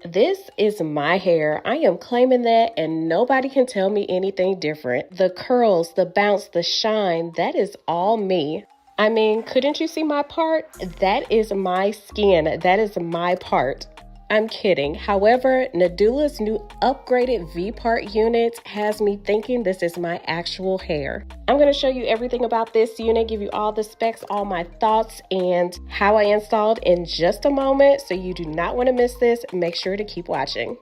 This is my hair. I am claiming that, and nobody can tell me anything different. The curls, the bounce, the shine, that is all me. I mean, couldn't you see my part? That is my skin. That is my part. I'm kidding. However, Nadula's new upgraded V-part unit has me thinking this is my actual hair. I'm going to show you everything about this unit, give you all the specs, all my thoughts, and how I installed in just a moment. So you do not want to miss this. Make sure to keep watching.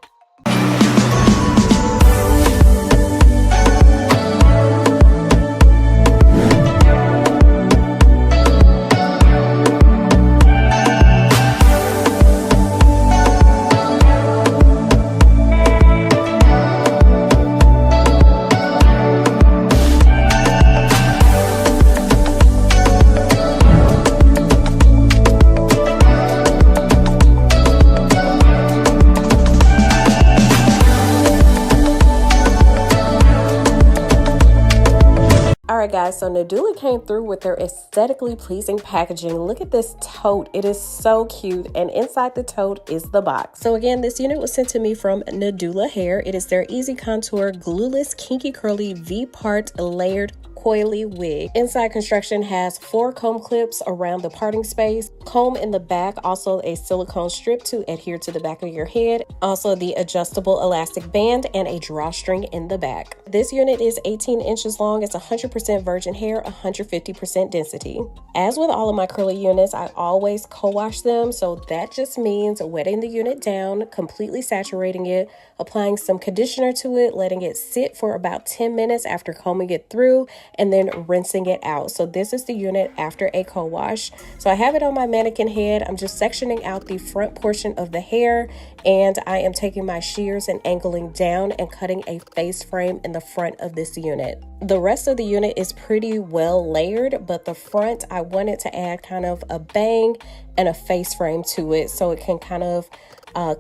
Alright guys, so Nadula came through with their aesthetically pleasing packaging. Look at this tote. It is so cute, and inside the tote is the box. So again, this unit was sent to me from Nadula Hair. It is their EasiContour glueless kinky curly V-part layered coily wig. Inside construction has 4 comb clips around the parting space, comb in the back, also a silicone strip to adhere to the back of your head, also the adjustable elastic band, and a drawstring in the back. This unit is 18 inches long. It's 100% virgin hair, 150% density. As with all of my curly units, I always co-wash them, so that just means wetting the unit down, completely saturating it, applying some conditioner to it, letting it sit for about 10 minutes after combing it through, and then rinsing it out. So this is the unit after a co-wash. So I have it on my mannequin head. I'm just sectioning out the front portion of the hair, and I am taking my shears and angling down and cutting a face frame in the front of this unit. The rest of the unit is pretty well layered, but the front, I wanted to add kind of a bang and a face frame to it so it can kind of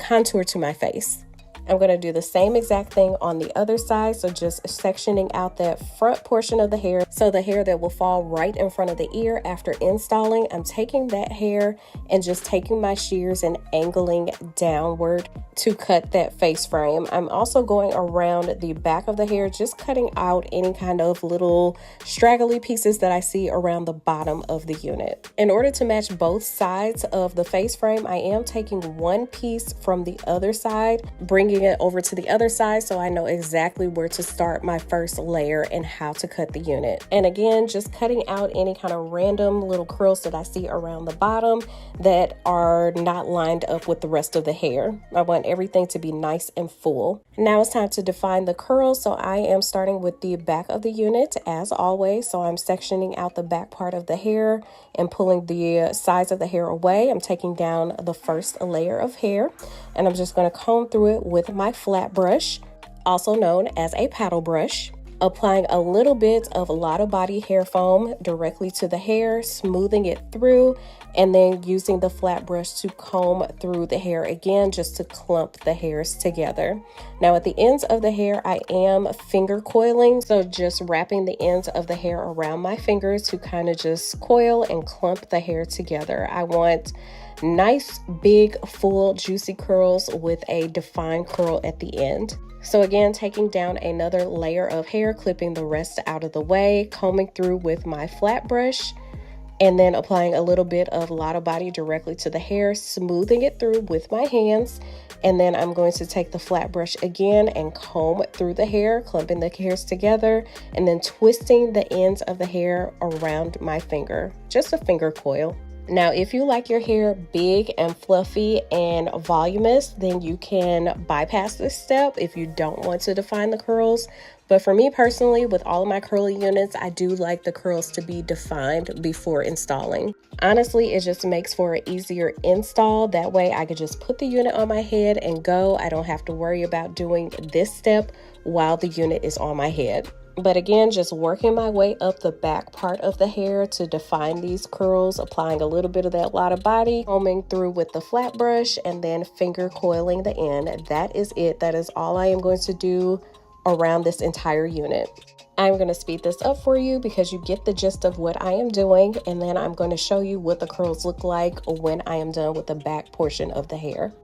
contour to my face. I'm going to do the same exact thing on the other side, so just sectioning out that front portion of the hair, so the hair that will fall right in front of the ear after installing. I'm taking that hair and just taking my shears and angling downward to cut that face frame. I'm also going around the back of the hair, just cutting out any kind of little straggly pieces that I see around the bottom of the unit. In order to match both sides of the face frame, I am taking one piece from the other side, bringing it over to the other side so I know exactly where to start my first layer and how to cut the unit. And again, just cutting out any kind of random little curls that I see around the bottom that are not lined up with the rest of the hair. I want everything to be nice and full. Now it's time to define the curls, so I am starting with the back of the unit as always. So I'm sectioning out the back part of the hair and pulling the sides of the hair away. I'm taking down the first layer of hair, and I'm just going to comb through it with my flat brush, also known as a paddle brush, applying a little bit of a lot of body hair foam directly to the hair, smoothing it through, and then using the flat brush to comb through the hair again just to clump the hairs together. Now at the ends of the hair, I am finger coiling, so just wrapping the ends of the hair around my fingers to kind of just coil and clump the hair together. I want nice, big, full, juicy curls with a defined curl at the end. So again, taking down another layer of hair, clipping the rest out of the way, combing through with my flat brush, and then applying a little bit of Lotta Body directly to the hair, smoothing it through with my hands. And then I'm going to take the flat brush again and comb through the hair, clumping the hairs together, and then twisting the ends of the hair around my finger, just a finger coil. Now, if you like your hair big and fluffy and voluminous, then you can bypass this step if you don't want to define the curls. But for me personally, with all of my curly units, I do like the curls to be defined before installing. Honestly, it just makes for an easier install. That way I could just put the unit on my head and go. I don't have to worry about doing this step while the unit is on my head. But again, just working my way up the back part of the hair to define these curls, applying a little bit of that Lotta Body, combing through with the flat brush, and then finger coiling the end. That is it. That is all I am going to do around this entire unit. I'm going to speed this up for you because you get the gist of what I am doing, and then I'm going to show you what the curls look like when I am done with the back portion of the hair.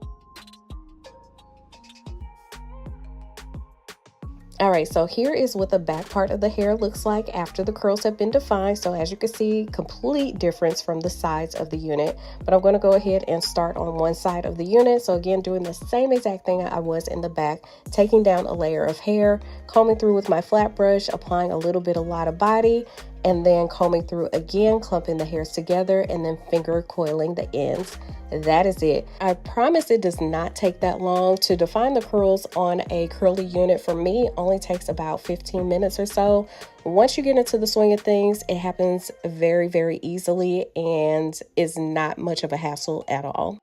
All right, so here is what the back part of the hair looks like after the curls have been defined. So as you can see, complete difference from the sides of the unit. But I'm going to go ahead and start on one side of the unit. So again, doing the same exact thing I was in the back, taking down a layer of hair, combing through with my flat brush, applying a little bit of lot of body, and then combing through again, clumping the hairs together, and then finger coiling the ends. That is it. I promise it does not take that long. To define the curls on a curly unit for me only takes about 15 minutes or so. Once you get into the swing of things, it happens very, very easily and is not much of a hassle at all.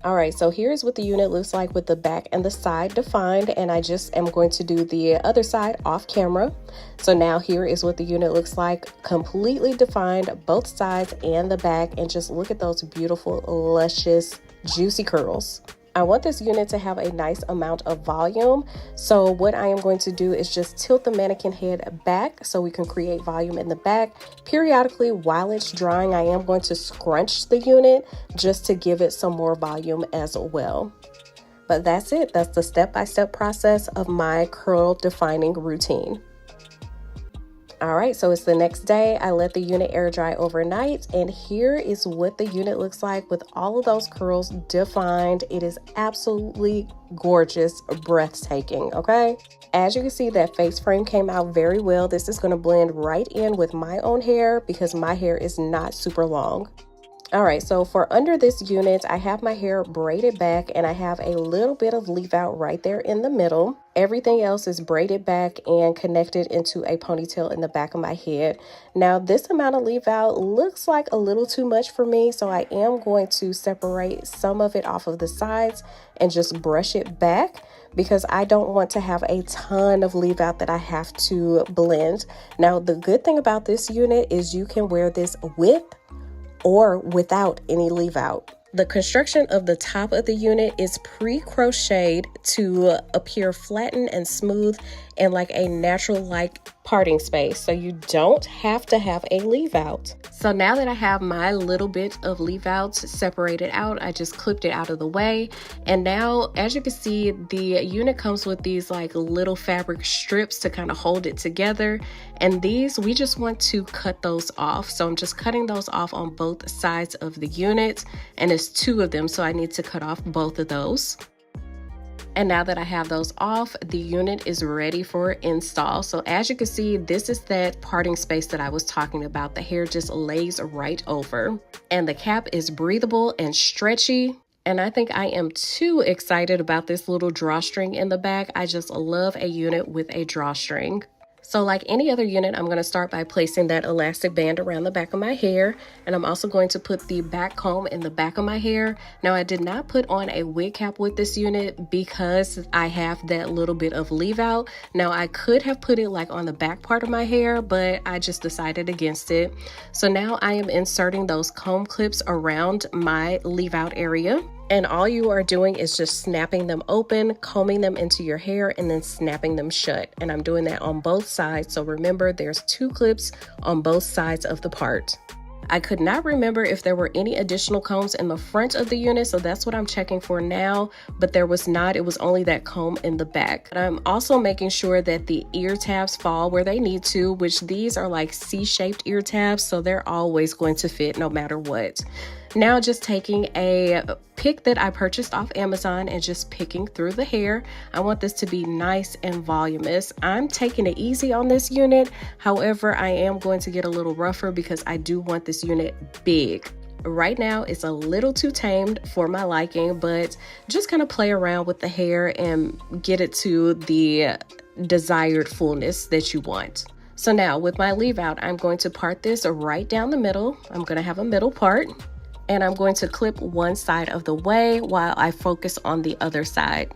All right, so here's what the unit looks like with the back and the side defined, and I just am going to do the other side off camera. So now here is what the unit looks like, completely defined, both sides and the back, and just look at those beautiful, luscious, juicy curls. I want this unit to have a nice amount of volume. So what I am going to do is just tilt the mannequin head back so we can create volume in the back. Periodically, while it's drying, I am going to scrunch the unit just to give it some more volume as well. But that's it. That's the step-by-step process of my curl defining routine. All right, so it's the next day. I let the unit air dry overnight, and here is what the unit looks like with all of those curls defined. It is absolutely gorgeous, breathtaking, okay? As you can see, that face frame came out very well. This is gonna blend right in with my own hair because my hair is not super long. All right, so for under this unit, I have my hair braided back and I have a little bit of leave out right there in the middle. Everything else is braided back and connected into a ponytail in the back of my head. Now, this amount of leave out looks like a little too much for me, so I am going to separate some of it off of the sides and just brush it back because I don't want to have a ton of leave out that I have to blend. Now, the good thing about this unit is you can wear this with or without any leave out. The construction of the top of the unit is pre-crocheted to appear flattened and smooth and like a natural like parting space, so you don't have to have a leave out. So now that I have my little bit of leave outs separated out, I just clipped it out of the way. And now, as you can see, the unit comes with these like little fabric strips to kind of hold it together. And these, we just want to cut those off. So I'm just cutting those off on both sides of the unit, and it's 2 of them, so I need to cut off both of those. And now that I have those off, the unit is ready for install. So as you can see, this is that parting space that I was talking about. The hair just lays right over. And the cap is breathable and stretchy. And I think I am too excited about this little drawstring in the back. I just love a unit with a drawstring. So like any other unit, I'm going to start by placing that elastic band around the back of my hair. And I'm also going to put the back comb in the back of my hair. Now, I did not put on a wig cap with this unit because I have that little bit of leave out. Now, I could have put it like on the back part of my hair, but I just decided against it. So now I am inserting those comb clips around my leave out area. And all you are doing is just snapping them open, combing them into your hair, and then snapping them shut. And I'm doing that on both sides. So remember, there's 2 clips on both sides of the part. I could not remember if there were any additional combs in the front of the unit, so that's what I'm checking for now, but there was not. It was only that comb in the back. But I'm also making sure that the ear tabs fall where they need to, which these are like C-shaped ear tabs, so they're always going to fit no matter what. Now just taking a pick that I purchased off Amazon and just picking through the hair. I want this to be nice and voluminous. I'm taking it easy on this unit. However, I am going to get a little rougher because I do want this unit big. Right now, it's a little too tamed for my liking, but just kind of play around with the hair and get it to the desired fullness that you want. So now with my leave out, I'm going to part this right down the middle. I'm going to have a middle part. And I'm going to clip one side of the way while I focus on the other side.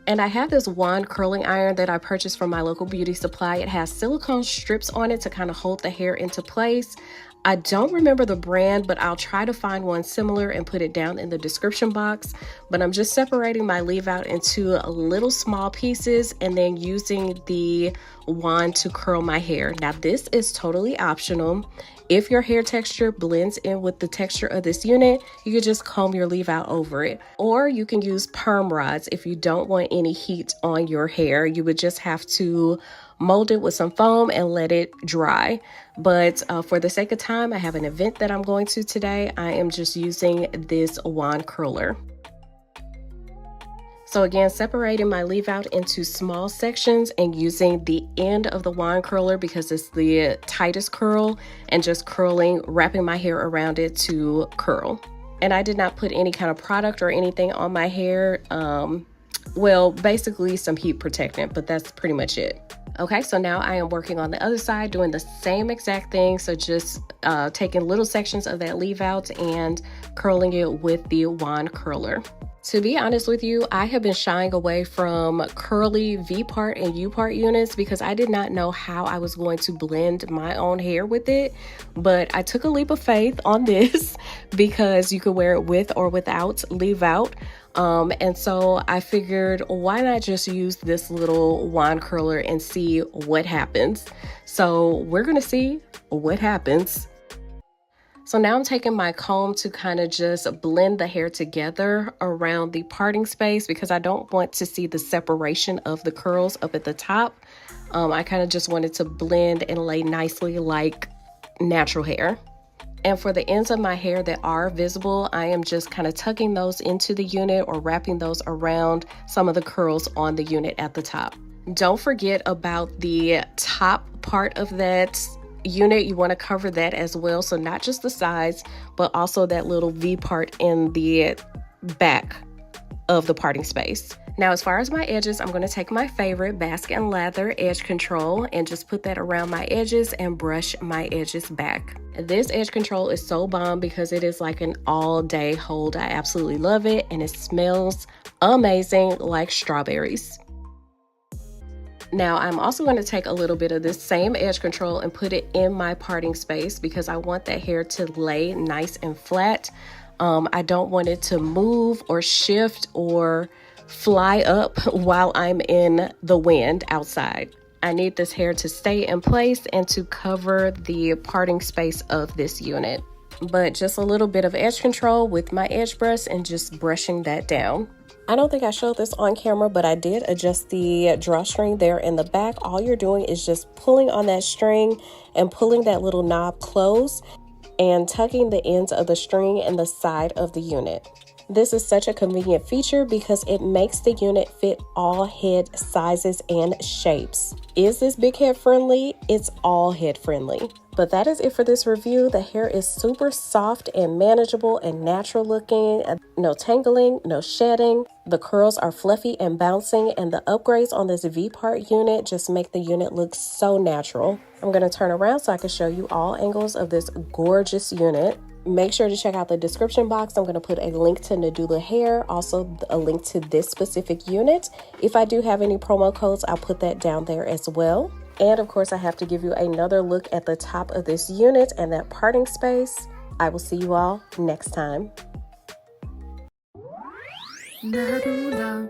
And I have this wand curling iron that I purchased from my local beauty supply. It has silicone strips on it to kind of hold the hair into place. I don't remember the brand, but I'll try to find one similar and put it down in the description box. But I'm just separating my leave out into little small pieces and then using the wand to curl my hair. Now, this is totally optional. If your hair texture blends in with the texture of this unit, you could just comb your leave out over it. Or you can use perm rods if you don't want any heat on your hair. You would just have to mold it with some foam and let it dry. But for the sake of time, I have an event that I'm going to today. I am just using this wand curler. So again, separating my leave out into small sections and using the end of the wand curler because it's the tightest curl, and just curling, wrapping my hair around it to curl. And I did not put any kind of product or anything on my hair. Well, basically some heat protectant, but that's pretty much it. Okay, so now I am working on the other side, doing the same exact thing. So just taking little sections of that leave out and curling it with the wand curler. To be honest with you, I have been shying away from curly V-part and U-part units because I did not know how I was going to blend my own hair with it. But I took a leap of faith on this because you could wear it with or without leave out. And so I figured, why not just use this little wand curler and see what happens? So we're gonna see what happens. So now I'm taking my comb to kind of just blend the hair together around the parting space because I don't want to see the separation of the curls up at the top. I kind of just wanted to blend and lay nicely like natural hair. And for the ends of my hair that are visible, I am just kind of tucking those into the unit or wrapping those around some of the curls on the unit at the top. Don't forget about the top part of that unit. You want to cover that as well. So not just the sides, but also that little V part in the back of the parting space. Now, as far as my edges, I'm going to take my favorite Basket and Lather edge control and just put that around my edges and brush my edges back. This edge control is so bomb because it is like an all-day hold. I absolutely love it, and it smells amazing like strawberries. Now, I'm also going to take a little bit of this same edge control and put it in my parting space because I want that hair to lay nice and flat. I don't want it to move or shift or fly up while I'm in the wind outside. I need this hair to stay in place and to cover the parting space of this unit. But just a little bit of edge control with my edge brush and just brushing that down. I don't think I showed this on camera, but I did adjust the drawstring there in the back. All you're doing is just pulling on that string and pulling that little knob closed and tucking the ends of the string in the side of the unit. This is such a convenient feature because it makes the unit fit all head sizes and shapes. Is this big head friendly? It's all head friendly. But that is it for this review. The hair is super soft and manageable and natural looking. No tangling, no shedding. The curls are fluffy and bouncing, and the upgrades on this V-part unit just make the unit look so natural. I'm going to turn around so I can show you all angles of this gorgeous unit. Make sure to check out the description box. I'm going to put a link to Nadula Hair, also a link to this specific unit. If I do have any promo codes, I'll put that down there as well. And of course, I have to give you another look at the top of this unit and that parting space. I will see you all next time. Nadula.